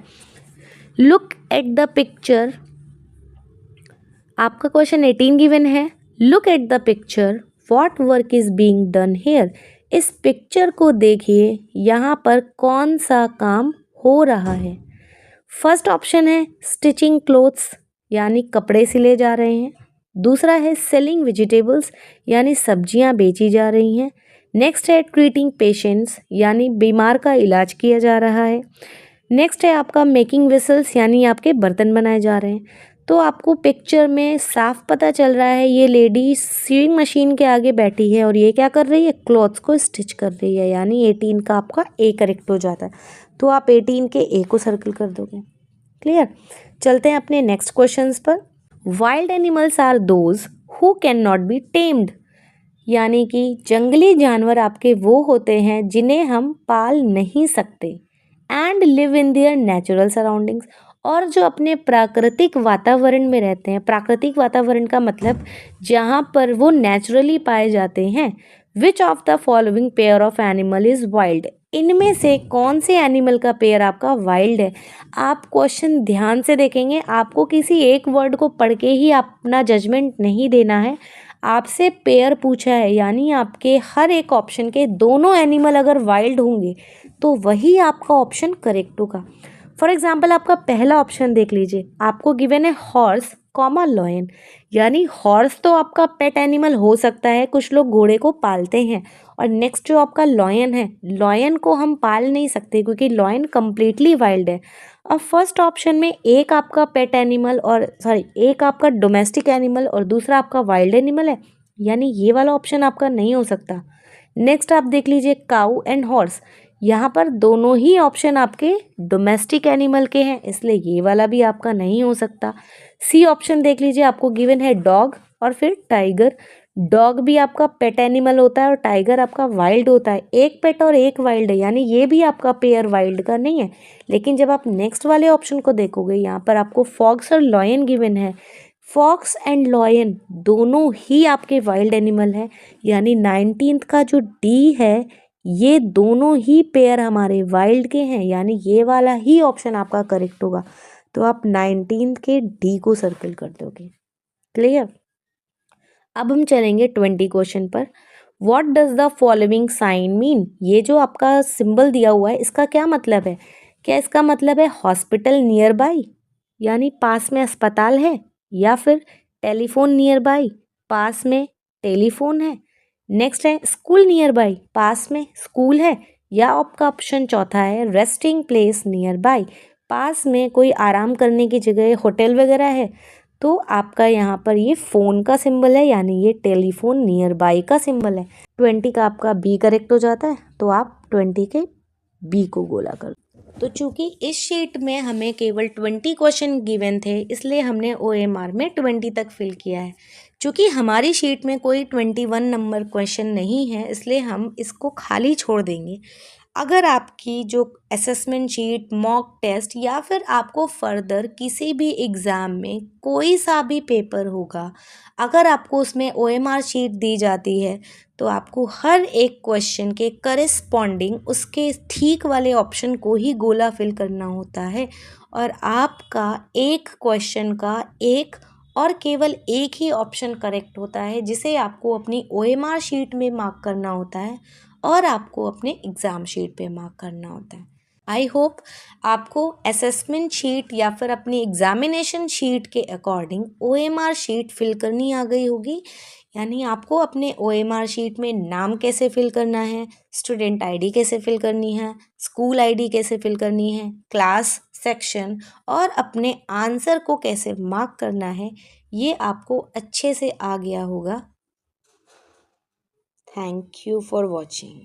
Look at the picture, आपका क्वेश्चन 18 गिवन है। Look at the picture, what work is being done here, इस पिक्चर को देखिए यहाँ पर कौन सा काम हो रहा है। फर्स्ट ऑप्शन है स्टिचिंग क्लोथ्स, यानी कपड़े सिले जा रहे हैं। दूसरा है सेलिंग वेजिटेबल्स, यानी सब्जियां बेची जा रही हैं। नेक्स्ट है ट्रीटिंग पेशेंट्स, यानी बीमार का इलाज किया जा रहा है। नेक्स्ट है आपका मेकिंग वेसल्स, यानी आपके बर्तन बनाए जा रहे हैं। तो आपको पिक्चर में साफ पता चल रहा है ये लेडी सीइंग मशीन के आगे बैठी है और ये क्या कर रही है, क्लॉथ्स को स्टिच कर रही है, यानी 18 का आपका ए करेक्ट हो जाता है। तो आप 18 के ए को सर्किल कर दोगे। क्लियर। चलते हैं अपने नेक्स्ट क्वेश्चंस पर। Wild animals are those who can not be tamed, यानी कि जंगली जानवर आपके वो होते हैं जिन्हें हम पाल नहीं सकते। And live in their natural surroundings, और जो अपने प्राकृतिक वातावरण में रहते हैं। प्राकृतिक वातावरण का मतलब जहाँ पर वो नेचुरली पाए जाते हैं। विच of the following pair of animal is wild, इनमें से कौन से एनिमल का पेयर आपका वाइल्ड है। आप क्वेश्चन ध्यान से देखेंगे, आपको किसी एक वर्ड को पढ़ के ही अपना जजमेंट नहीं देना है। आपसे पेयर पूछा है, यानी आपके हर एक ऑप्शन के दोनों एनिमल अगर वाइल्ड होंगे तो वही आपका ऑप्शन करेक्ट होगा। फॉर एग्जाम्पल आपका पहला ऑप्शन देख लीजिए, आपको गिवन है हॉर्स कॉमा लॉयन, यानी हॉर्स तो आपका पेट एनिमल हो सकता है, कुछ लोग घोड़े को पालते हैं। और नेक्स्ट जो आपका लॉयन है, लॉयन को हम पाल नहीं सकते क्योंकि लॉयन कम्प्लीटली वाइल्ड है। अब फर्स्ट ऑप्शन में एक आपका पेट एनिमल और एक आपका डोमेस्टिक एनिमल और दूसरा आपका वाइल्ड एनिमल है, यानी ये वाला ऑप्शन आपका नहीं हो सकता। नेक्स्ट आप देख लीजिए काऊ एंड हॉर्स, यहाँ पर दोनों ही ऑप्शन आपके डोमेस्टिक एनिमल के हैं, इसलिए ये वाला भी आपका नहीं हो सकता। सी ऑप्शन देख लीजिए, आपको गिवन है डॉग और फिर टाइगर। डॉग भी आपका पेट एनिमल होता है और टाइगर आपका वाइल्ड होता है। एक पेट और एक वाइल्ड है, यानी ये भी आपका पेयर वाइल्ड का नहीं है। लेकिन जब आप नेक्स्ट वाले ऑप्शन को देखोगे, यहाँ पर आपको फॉक्स और लॉयन गिवन है। फॉक्स एंड लॉयन दोनों ही आपके वाइल्ड एनिमल है, यानी 19th का जो डी है ये दोनों ही पेयर हमारे वाइल्ड के हैं, यानी ये वाला ही ऑप्शन आपका करेक्ट होगा। तो आप 19th के डी को सर्कल कर दोगे। क्लियर। अब हम चलेंगे 20 क्वेश्चन पर। What does the following sign mean? ये जो आपका सिंबल दिया हुआ है इसका क्या मतलब है? क्या इसका मतलब है हॉस्पिटल नियर बाई, यानी पास में अस्पताल है, या फिर टेलीफोन नियर बाई, पास में टेलीफोन है। नेक्स्ट है स्कूल नियर बाई, पास में स्कूल है, या आपका ऑप्शन चौथा है रेस्टिंग प्लेस नियर बाई, पास में कोई आराम करने की जगह होटल वगैरह है। तो आपका यहाँ पर ये फ़ोन का सिंबल है, यानी ये टेलीफोन नियर बाई का सिंबल है। 20 का आपका बी करेक्ट हो जाता है, तो आप 20 के बी को गोला कर। तो चूंकि इस शीट में हमें केवल 20 क्वेश्चन गिवन थे, इसलिए हमने OMR में 20 तक फिल किया है। चूंकि हमारी शीट में कोई 21 नंबर क्वेश्चन नहीं है, इसलिए हम इसको खाली छोड़ देंगे। अगर आपकी जो असेसमेंट शीट, मॉक टेस्ट या फिर आपको फर्दर किसी भी एग्ज़ाम में कोई सा भी पेपर होगा, अगर आपको उसमें OMR शीट दी जाती है तो आपको हर एक क्वेश्चन के करस्पॉन्डिंग उसके ठीक वाले ऑप्शन को ही गोला फिल करना होता है, और आपका एक क्वेश्चन का एक और केवल एक ही ऑप्शन करेक्ट होता है, जिसे आपको अपनी OMR शीट में मार्क करना होता है और आपको अपने एग्ज़ाम शीट पे मार्क करना होता है। आई होप आपको असेसमेंट शीट या फिर अपनी एग्जामिनेशन शीट के अकॉर्डिंग OMR शीट फिल करनी आ गई होगी, यानी आपको अपने OMR शीट में नाम कैसे फिल करना है, स्टूडेंट ID कैसे फिल करनी है, स्कूल ID कैसे फिल करनी है, क्लास, सेक्शन और अपने आंसर को कैसे मार्क करना है, ये आपको अच्छे से आ गया होगा। Thank you for watching.